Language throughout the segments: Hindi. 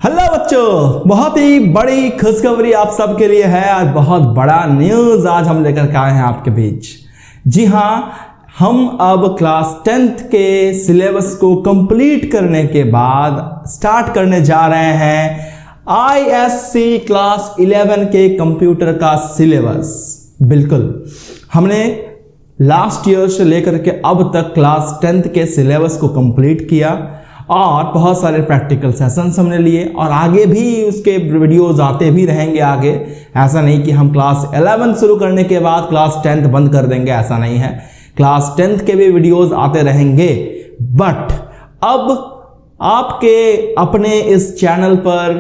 हेलो बच्चों, बहुत ही बड़ी खुशखबरी आप सबके लिए है। आज बहुत बड़ा न्यूज़ आज हम लेकर के आए हैं आपके बीच। जी हाँ, हम अब क्लास 10th के सिलेबस को कंप्लीट करने के बाद स्टार्ट करने जा रहे हैं ISC क्लास 11 के कंप्यूटर का सिलेबस। बिल्कुल, हमने लास्ट ईयर से लेकर के अब तक क्लास 10th के सिलेबस को कंप्लीट किया और बहुत सारे प्रैक्टिकल सेशंस हमने लिए और आगे भी उसके वीडियोस आते भी रहेंगे आगे। ऐसा नहीं कि हम क्लास 11 शुरू करने के बाद क्लास 10th बंद कर देंगे, ऐसा नहीं है। क्लास 10th के भी वीडियोस आते रहेंगे। बट अब आपके अपने इस चैनल पर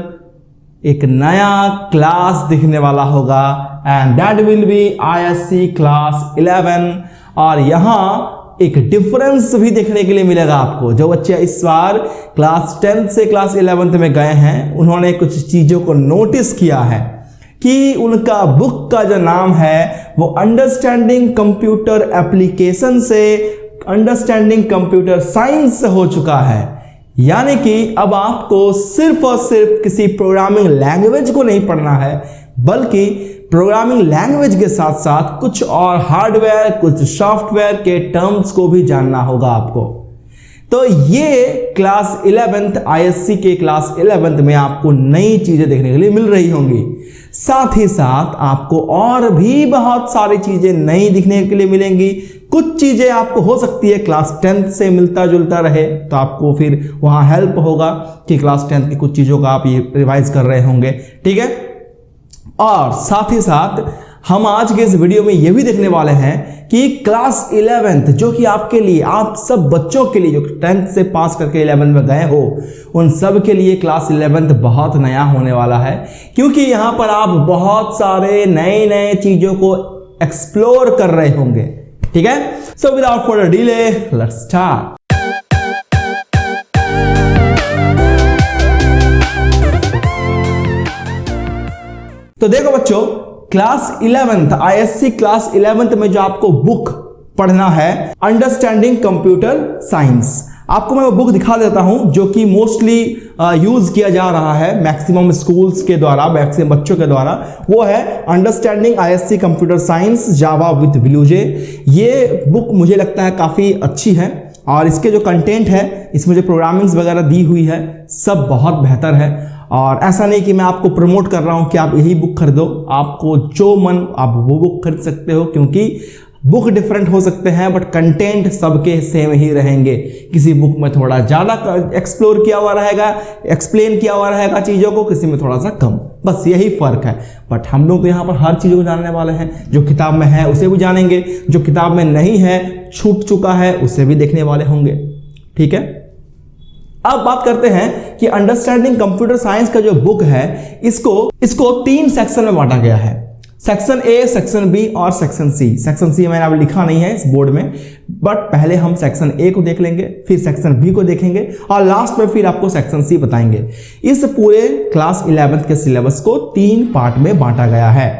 एक नया क्लास दिखने वाला होगा and that will be ISC class 11। और यहाँ एक डिफरेंस भी देखने के लिए मिलेगा आपको। जो बच्चे इस बार क्लास 10th से क्लास 11th में गए हैं, उन्होंने कुछ चीज़ों को नोटिस किया है कि उनका बुक का जो नाम है वो अंडरस्टैंडिंग कंप्यूटर एप्लीकेशन से अंडरस्टैंडिंग कंप्यूटर साइंस हो चुका है। यानी कि अब आपको सिर्फ और सिर्फ किसी प्रोग्रामिंग लैंग्वेज को नहीं पढ़ना है, बल्कि प्रोग्रामिंग लैंग्वेज के साथ साथ कुछ और हार्डवेयर, कुछ सॉफ्टवेयर के टर्म्स को भी जानना होगा आपको। तो ये क्लास 11th ISC के क्लास 11th में आपको नई चीजें देखने के लिए मिल रही होंगी। साथ ही साथ आपको और भी बहुत सारी चीजें नई दिखने के लिए मिलेंगी। कुछ चीजें आपको हो सकती है क्लास 10th से मिलता जुलता रहे, तो आपको फिर वहां हेल्प होगा कि क्लास 10th की कुछ चीजों का आप ये रिवाइज कर रहे होंगे। ठीक है, और साथ ही साथ हम आज के इस वीडियो में यह भी देखने वाले हैं कि क्लास 11th जो कि आपके लिए, आप सब बच्चों के लिए जो 10th से पास करके 11 में गए हो, उन सब के लिए क्लास 11th बहुत नया होने वाला है। क्योंकि यहां पर आप बहुत सारे नए नए चीजों को एक्सप्लोर कर रहे होंगे। ठीक है, so without further delay let's start. तो देखो बच्चों, class 11th ISC class 11th में जो आपको बुक पढ़ना है अंडरस्टैंडिंग कंप्यूटर साइंस, आपको मैं वो बुक दिखा देता हूं जो कि मोस्टली यूज किया जा रहा है मैक्सिमम स्कूल्स के द्वारा, मैक्सिमम बच्चों के द्वारा। वो है understanding ISC computer science Java with VLUJ। ये बुक मुझे लगता है काफ़ी अच्छी है और इसके जो कंटेंट है, इसमें जो प्रोग्रामिंग्स वगैरह दी हुई है, सब बहुत बेहतर है। और ऐसा नहीं कि मैं आपको प्रमोट कर रहा हूं कि आप यही बुक खरीदो, आपको जो मन आप वो बुक खरीद सकते हो, क्योंकि बुक डिफरेंट हो सकते हैं बट कंटेंट सबके सेम ही रहेंगे। किसी बुक में थोड़ा ज़्यादा एक्सप्लोर किया हुआ रहेगा, एक्सप्लेन किया हुआ रहेगा चीज़ों को, किसी में थोड़ा सा कम, बस यही फ़र्क है। बट हम लोग तो यहाँ पर हर चीज़ को जानने वाले हैं। जो किताब में है उसे भी जानेंगे, जो किताब में नहीं है, छूट चुका है, उसे भी देखने वाले होंगे। ठीक है, अब बात करते हैं कि अंडरस्टैंडिंग कंप्यूटर साइंस का जो बुक है, इसको 3 सेक्शन में बांटा गया है। सेक्शन A, सेक्शन B और सेक्शन C। सेक्शन C मैंने अभी लिखा नहीं है इस बोर्ड में, बट पहले हम सेक्शन A को देख लेंगे, फिर सेक्शन B को देखेंगे और लास्ट में फिर आपको सेक्शन C बताएंगे। इस पूरे क्लास 11th के सिलेबस को 3 पार्ट में बांटा गया है।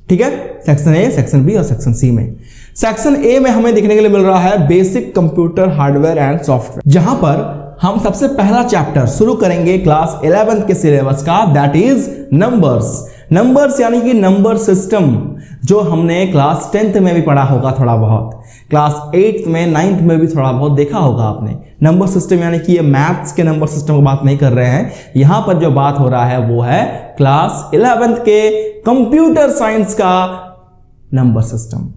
ठीक है, सेक्शन A, सेक्शन B और सेक्शन C में। सेक्शन A में हमें देखने के लिए मिल रहा है basic computer hardware and software, जहां पर हम सबसे पहला चैप्टर शुरू करेंगे क्लास 11th के सिलेबस का, दैट इज नंबर्स यानी कि नंबर सिस्टम, जो हमने क्लास 10th में भी पढ़ा होगा थोड़ा बहुत, क्लास 8th में 9th में भी थोड़ा बहुत देखा होगा आपने। नंबर सिस्टम यानी कि ये मैथ्स के नंबर सिस्टम की बात नहीं कर रहे हैं, यहां पर जो बात हो रहा है वो है क्लास 11th के कंप्यूटर साइंस का नंबर सिस्टम,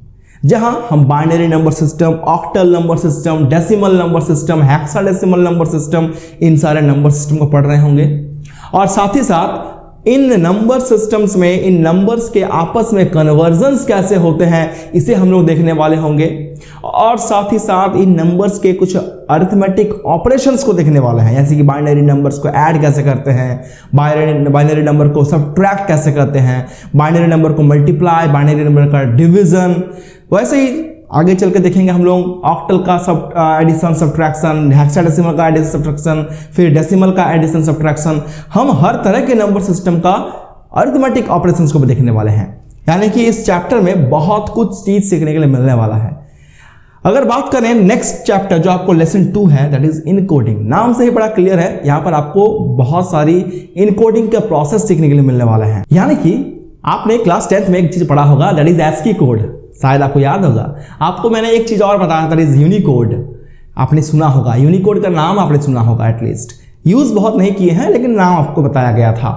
जहां हम binary number system, octal number system, decimal number system, hexadecimal number system, इन सारे नंबर सिस्टम को पढ़ रहे होंगे। और साथ ही साथ इन नंबर सिस्टम्स में, इन नंबर्स के आपस में कन्वर्जन्स कैसे होते हैं, इसे हम लोग देखने वाले होंगे। और साथ ही साथ इन नंबर्स के कुछ अरिथमेटिक ऑपरेशंस को देखने वाले हैं, जैसे कि बाइनरी नंबर्स को ऐड कैसे करते हैं, बाइनरी नंबर को सब्ट्रैक्ट कैसे करते हैं, बाइनरी नंबर को मल्टीप्लाई, बाइनरी नंबर का डिवीजन। वैसे ही आगे चल के देखेंगे हम लोग ऑक्टल का एडिशन सब्ट्रैक्शन, हेक्साडेसिमल का एडिशन सब्ट्रैक्शन, फिर डेसिमल का एडिशन सब्ट्रैक्शन। हम हर तरह के नंबर सिस्टम का अरिथमेटिक ऑपरेशंस को भी देखने वाले हैं। यानी कि इस चैप्टर में बहुत कुछ चीज सीखने के लिए मिलने वाला है। अगर बात करें नेक्स्ट चैप्टर जो आपको लेसन 2 है, दैट इज इनकोडिंग। नाम से ही बड़ा क्लियर है, यहां पर आपको बहुत सारी इनकोडिंग का प्रोसेस सीखने के लिए मिलने वाला है। यानी कि आपने क्लास 10th में एक चीज पढ़ा होगा, दैट इज ASCII कोड, शायद आपको याद होगा। आपको मैंने एक चीज और बताया, दैट इज यूनिकोड। आपने सुना होगा, यूनिकोड का नाम आपने सुना होगा, एटलीस्ट यूज बहुत नहीं किए हैं, लेकिन नाम आपको बताया गया था।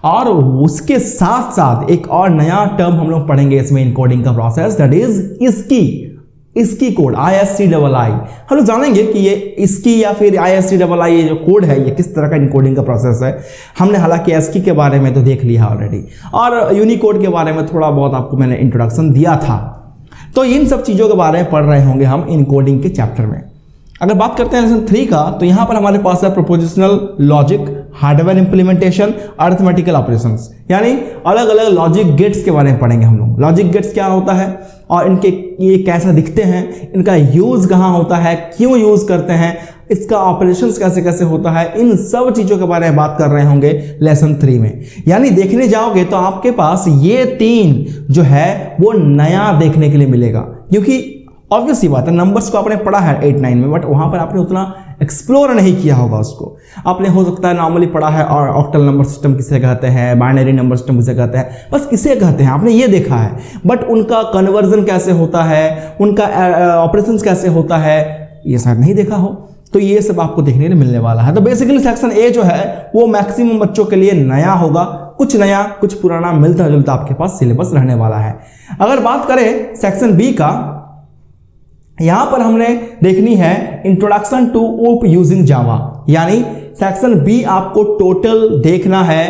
और उसके साथ साथ एक और नया टर्म हम लोग पढ़ेंगे इसमें इनकोडिंग का प्रोसेस, दैट इज इसकी कोड, ISCII। हम लोग जानेंगे कि ये इसकी या फिर ISCII ये जो कोड है ये किस तरह का इनकोडिंग का प्रोसेस है। हमने हालांकि ASCII के बारे में तो देख लिया ऑलरेडी, और यूनिकोड के बारे में थोड़ा बहुत आपको मैंने इंट्रोडक्शन दिया था। तो इन सब चीज़ों के बारे में पढ़ रहे होंगे हम इनकोडिंग के चैप्टर में। अगर बात करते हैं लेसन 3 का, तो यहाँ पर हमारे पास है prepositional logic, hardware implementation, arithmetical operations, यानी अलग अलग लॉजिक गेट्स के बारे में पढ़ेंगे हम लोग। लॉजिक गेट्स क्या होता है और इनके ये कैसे दिखते हैं, इनका यूज कहाँ होता है, क्यों यूज करते हैं, इसका ऑपरेशंस कैसे कैसे होता है, इन सब चीज़ों के बारे में बात कर रहे होंगे लेसन 3 में। यानी देखने जाओगे तो आपके पास ये 3 जो है वो नया देखने के लिए मिलेगा, क्योंकि ऑब्वियस सी बात है, नंबर्स को आपने पढ़ा है 8-9 में, बट वहां पर आपने उतना एक्सप्लोर नहीं किया होगा उसको। आपने हो सकता है नॉर्मली पढ़ा है और ऑक्टल नंबर सिस्टम किसे कहते हैं, बाइनरी नंबर सिस्टम किसे कहते हैं, बस किसे कहते हैं आपने ये देखा है, बट उनका कन्वर्जन कैसे होता है, उनका ऑपरेशंस कैसे होता है, ये शायद नहीं देखा हो। तो ये सब आपको देखने को मिलने वाला है। तो बेसिकली सेक्शन ए जो है वो मैक्सिमम बच्चों के लिए नया होगा, कुछ नया कुछ पुराना मिलता जुलता आपके पास सिलेबस रहने वाला है। अगर बात करें सेक्शन बी का, यहां पर हमने देखनी है introduction to OOP using Java, यानी सेक्शन बी आपको टोटल देखना है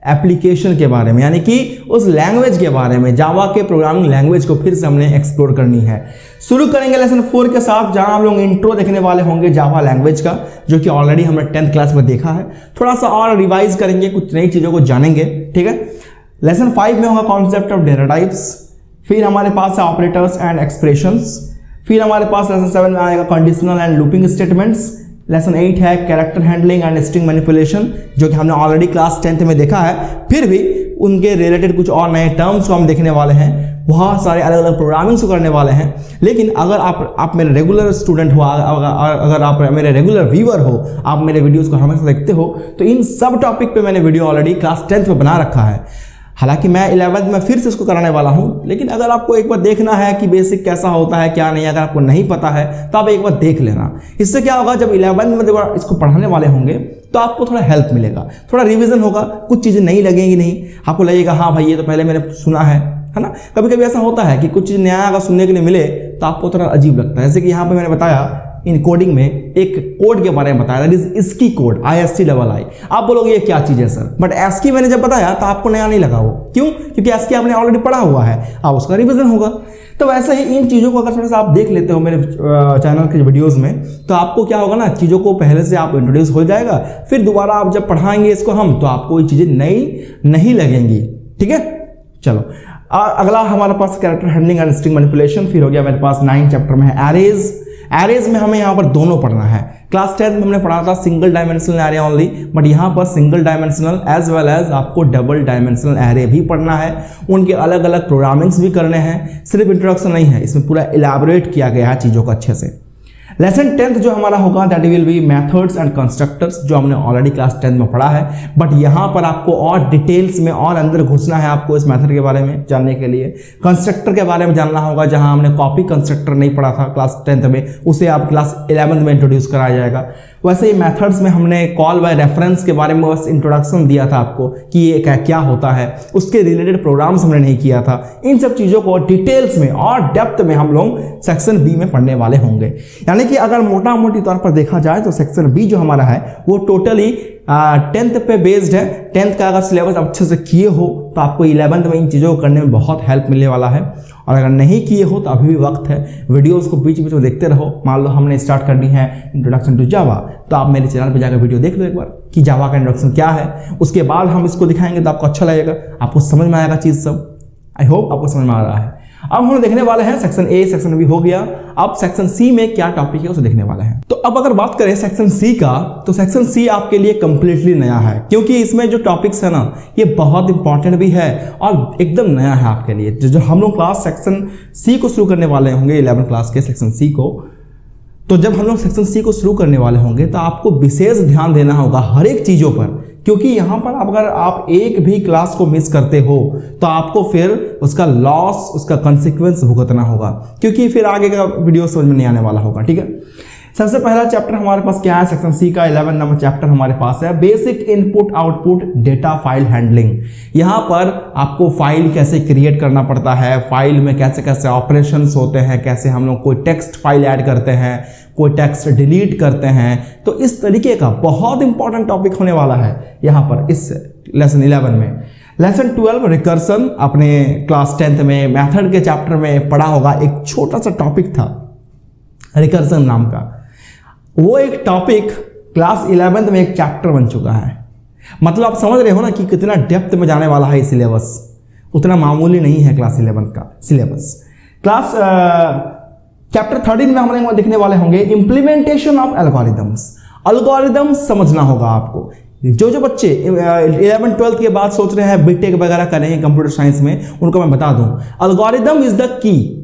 एप्लीकेशन के बारे में, यानी कि उस लैंग्वेज के बारे में, जावा के प्रोग्रामिंग लैंग्वेज को फिर से हमने एक्सप्लोर करनी है। शुरू करेंगे लेसन 4 के साथ, जहां हम लोग इंट्रो देखने वाले होंगे जावा लैंग्वेज का, जो कि ऑलरेडी हमने 10th क्लास में देखा है। थोड़ा सा और रिवाइज करेंगे, कुछ नई चीजों को जानेंगे, ठीक है। लेसन 5 में होगा कॉन्सेप्ट ऑफ डेटा टाइप्स, फिर हमारे पास है ऑपरेटर्स एंड एक्सप्रेशंस, फिर हमारे पास लेसन 7 में आएगा conditional and looping statements. Lesson 8 है character handling and string manipulation, जो कि हमने ऑलरेडी क्लास 10th में देखा है, फिर भी उनके रिलेटेड कुछ और नए टर्म्स को हम देखने वाले हैं। बहुत सारे अलग अलग प्रोग्रामिंग्स को करने वाले हैं। लेकिन अगर आप मेरे रेगुलर स्टूडेंट हो, अगर आप मेरे रेगुलर व्यूअर हो, आप मेरे वीडियोस को हमेशा देखते हो, तो इन सब टॉपिक पे मैंने वीडियो ऑलरेडी क्लास 10th में बना रखा है। हालांकि मैं 11th में फिर से इसको कराने वाला हूं, लेकिन अगर आपको एक बार देखना है कि बेसिक कैसा होता है क्या नहीं, अगर आपको नहीं पता है तो आप एक बार देख लेना। इससे क्या होगा, जब 11th में जब इसको पढ़ाने वाले होंगे तो आपको थोड़ा हेल्प मिलेगा, थोड़ा रिवीजन होगा, कुछ चीज़ें नहीं लगेंगी, नहीं आपको लगेगा हाँ भाई ये तो पहले मैंने सुना है ना। कभी कभी ऐसा होता है कि कुछ चीज़ नया अगर सुनने के लिए मिले तो आपको थोड़ा अजीब लगता है। जैसे कि यहाँ पर मैंने बताया इन कोडिंग में एक कोड के बारे में बताया, दैट इज इसकी कोड, ISCII। आप बोलोगे ये क्या चीज़ है सर, बट ASCII मैंने जब बताया तो आपको नया नहीं लगा वो, क्यों? क्योंकि ASCII आपने ऑलरेडी पढ़ा हुआ है, अब उसका रिवीजन होगा। तो वैसे ही इन चीज़ों को अगर थोड़ा सा आप देख लेते हो मेरे चैनल के वीडियोस में, तो आपको क्या होगा ना, चीज़ों को पहले से आप इंट्रोड्यूस हो जाएगा, फिर दोबारा आप जब पढ़ाएंगे इसको हम, तो आपको ये चीज़ें नई नहीं लगेंगी, ठीक है। चलो अगला हमारे पास character handling and string manipulation, फिर हो गया मेरे पास 9 चैप्टर में है एरेज। एरेज में हमें यहाँ पर दोनों पढ़ना है। क्लास 10 में हमने पढ़ा था single dimensional array only, but यहाँ पर single dimensional as well as आपको डबल डायमेंशनल एरे भी पढ़ना है। उनके अलग अलग प्रोग्रामिंग्स भी करने हैं, सिर्फ इंट्रोडक्शन नहीं है, इसमें पूरा इलैबोरेट किया गया है चीज़ों को अच्छे से। लेसन 10th जो हमारा होगा that will be methods and constructors, जो हमने ऑलरेडी क्लास 10 में पढ़ा है, बट यहाँ पर आपको और डिटेल्स में और अंदर घुसना है आपको इस मेथड के बारे में जानने के लिए। कंस्ट्रक्टर के बारे में जानना होगा, जहाँ हमने कॉपी कंस्ट्रक्टर नहीं पढ़ा था क्लास 10th में, उसे आप क्लास 11th में इंट्रोड्यूस कराया जाएगा। वैसे ही मेथड्स में हमने कॉल बाय रेफरेंस के बारे में बस इंट्रोडक्शन दिया था आपको कि ये क्या होता है, उसके रिलेटेड प्रोग्राम्स हमने नहीं किया था। इन सब चीज़ों को डिटेल्स में और डेप्थ में हम लोग सेक्शन बी में पढ़ने वाले होंगे। यानी कि अगर मोटा मोटी तौर पर देखा जाए तो सेक्शन बी जो हमारा है वो टोटली 10th पे बेस्ड है। 10th का अगर सिलेबस अच्छे से किए हो तो आपको 11th में इन चीज़ों को करने में बहुत हेल्प मिलने वाला है, और अगर नहीं किए हो तो अभी भी वक्त है, वीडियोस को बीच बीच में देखते रहो। मान लो हमने स्टार्ट करनी है इंट्रोडक्शन टू जावा, तो आप मेरे चैनल पे जाकर वीडियो देख लो एक बार कि जावा का इंट्रोडक्शन क्या है, उसके बाद हम इसको दिखाएंगे तो आपको अच्छा लगेगा, आपको समझ में आएगा चीज़ सब। आई होप आपको समझ में आ रहा है। अब हम देखने वाले हैं सेक्शन ए, सेक्शन बी हो गया, अब सेक्शन सी में क्या टॉपिक है उसे देखने वाले हैं। तो अब अगर बात करें सेक्शन सी का, तो सेक्शन सी आपके लिए कंप्लीटली नया है, क्योंकि इसमें जो टॉपिक्स है ना ये बहुत इंपॉर्टेंट भी है और एकदम नया है आपके लिए। जो हम लोग क्लास सेक्शन सी को शुरू करने वाले होंगे 11th क्लास के सेक्शन सी को, तो जब हम लोग सेक्शन सी को शुरू करने वाले होंगे तो आपको विशेष ध्यान देना होगा हर एक चीज़ों पर, क्योंकि यहाँ पर अगर आप एक भी क्लास को मिस करते हो तो आपको फिर उसका लॉस, उसका कॉन्सिक्वेंस भुगतना होगा, क्योंकि फिर आगे का वीडियो समझ में नहीं आने वाला होगा। ठीक है, सबसे पहला चैप्टर हमारे पास क्या है सेक्शन सी का 11 नंबर चैप्टर हमारे पास है basic input output data file handling. यहाँ पर आपको फाइल कैसे क्रिएट करना पड़ता है, फाइल में कैसे कैसे ऑपरेशंस होते हैं, कैसे हम लोग कोई टेक्स्ट फाइल ऐड करते हैं, कोई टेक्स्ट डिलीट करते हैं, तो इस तरीके का बहुत इंपॉर्टेंट टॉपिक होने वाला है यहाँ पर इस लेसन 11 में। लेसन 12 रिकर्सन अपने क्लास 10th में मैथड के चैप्टर में पढ़ा होगा, एक छोटा सा टॉपिक था रिकर्सन नाम का, वो एक टॉपिक क्लास 11th में एक चैप्टर बन चुका है। मतलब आप समझ रहे हो ना कि कितना डेप्थ में जाने वाला है सिलेबस, उतना मामूली नहीं है क्लास 11 का सिलेबस। क्लास चैप्टर 13 में हम लोग देखने वाले होंगे इम्प्लीमेंटेशन ऑफ एल्गोरिदम्स। एल्गोरिदम्स समझना होगा आपको। जो बच्चे 11-12 के बाद सोच रहे हैं बीटेक वगैरह करेंगे कंप्यूटर साइंस में, उनको मैं बता दूं एल्गोरिदम इज द की,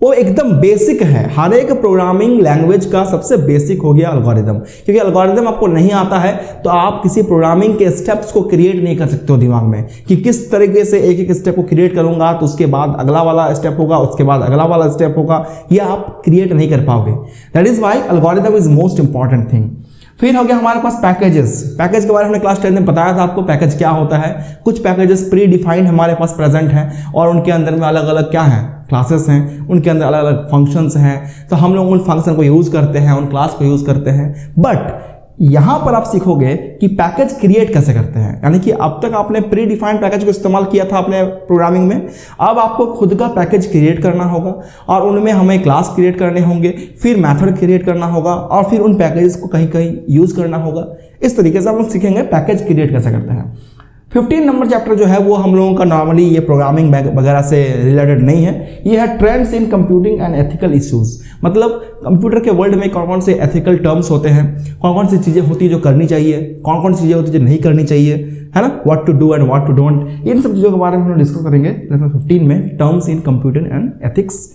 वो एकदम बेसिक है। हर एक प्रोग्रामिंग लैंग्वेज का सबसे बेसिक हो गया एल्गोरिदम, क्योंकि एल्गोरिदम आपको नहीं आता है तो आप किसी प्रोग्रामिंग के स्टेप्स को क्रिएट नहीं कर सकते हो दिमाग में कि किस तरीके से एक एक स्टेप को क्रिएट करूंगा तो उसके बाद अगला वाला स्टेप होगा, उसके बाद अगला वाला स्टेप होगा, ये आप क्रिएट नहीं कर पाओगे। That is why algorithm is most important thing. फिर हो गया हमारे पास पैकेजेस। पैकेज के बारे में हमने क्लास 10 में बताया था आपको पैकेज क्या होता है। कुछ पैकेजेस प्री डिफाइंड हमारे पास प्रेजेंट हैं और उनके अंदर में अलग अलग क्या है क्लासेस हैं, उनके अंदर अलग अलग फंक्शंस हैं, तो हम लोग उन फंक्शन को यूज़ करते हैं, उन क्लास को यूज़ करते हैं। बट यहाँ पर आप सीखोगे कि पैकेज क्रिएट कैसे करते हैं, यानी कि अब तक आपने प्री डिफाइंड पैकेज को इस्तेमाल किया था अपने प्रोग्रामिंग में, अब आपको खुद का पैकेज क्रिएट करना होगा और उनमें हमें क्लास क्रिएट करने होंगे, फिर मेथड क्रिएट करना होगा और फिर उन पैकेजेस को कहीं कहीं यूज़ करना होगा। इस तरीके से हम लोग सीखेंगे पैकेज क्रिएट कैसे करते हैं। 15 नंबर चैप्टर जो है वो हम लोगों का नॉर्मली ये प्रोग्रामिंग वगैरह से रिलेटेड नहीं है, ये है trends in computing and ethical issues. मतलब कंप्यूटर के वर्ल्ड में कौन कौन से एथिकल टर्म्स होते हैं, कौन कौन सी चीज़ें होती है जो करनी चाहिए, कौन कौन सी चीज़ें होती है जो नहीं करनी चाहिए, है ना, what to do and what to don't, इन सब चीज़ों के बारे में हम डिस्कस करेंगे लेसन 15 में, terms in computing and ethics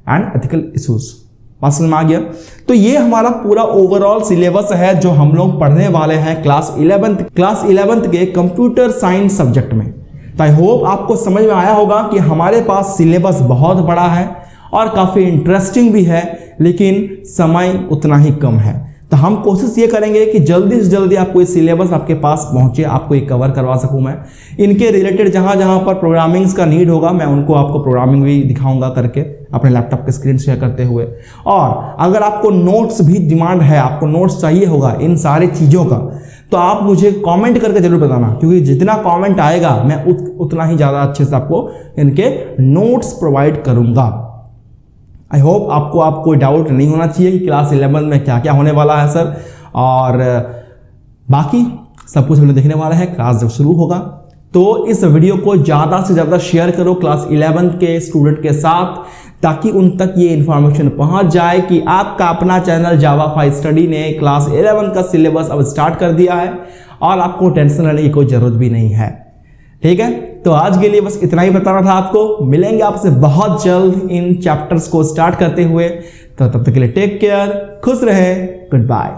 and ethical issues. बात समझ में आ गया? तो ये हमारा पूरा ओवरऑल सिलेबस है जो हम लोग पढ़ने वाले हैं क्लास 11th के कंप्यूटर साइंस सब्जेक्ट में। तो आई होप आपको समझ में आया होगा कि हमारे पास सिलेबस बहुत बड़ा है और काफ़ी इंटरेस्टिंग भी है, लेकिन समय उतना ही कम है। तो हम कोशिश ये करेंगे कि जल्दी से जल्दी आपको ये सिलेबस आपके पास पहुंचे, आपको ये कवर करवा सकूं मैं। इनके रिलेटेड जहां जहां पर प्रोग्रामिंग्स का नीड होगा मैं उनको आपको प्रोग्रामिंग भी दिखाऊंगा करके अपने लैपटॉप के स्क्रीन शेयर करते हुए। और अगर आपको नोट्स भी डिमांड है, आपको नोट्स चाहिए होगा इन सारी चीज़ों का, तो आप मुझे कमेंट करके जरूर बताना, क्योंकि जितना कमेंट आएगा मैं उतना ही ज़्यादा अच्छे से आपको इनके नोट्स प्रोवाइड करूँगा। आई होप आपको कोई डाउट नहीं होना चाहिए कि क्लास 11 में क्या क्या होने वाला है सर, और बाकी सब कुछ हमने देखने वाला है क्लास जब शुरू होगा। तो इस वीडियो को ज़्यादा से ज़्यादा शेयर करो क्लास 11 के स्टूडेंट के साथ, ताकि उन तक ये इन्फॉर्मेशन पहुंच जाए कि आपका अपना चैनल जावा 5 स्टडी ने क्लास 11 का सिलेबस अब स्टार्ट कर दिया है और आपको टेंशन लेने की कोई ज़रूरत भी नहीं है। ठीक है, तो आज के लिए बस इतना ही बताना था आपको। मिलेंगे आपसे बहुत जल्द इन चैप्टर्स को स्टार्ट करते हुए, तो तब तक के लिए टेक केयर, खुश रहें, गुड बाय।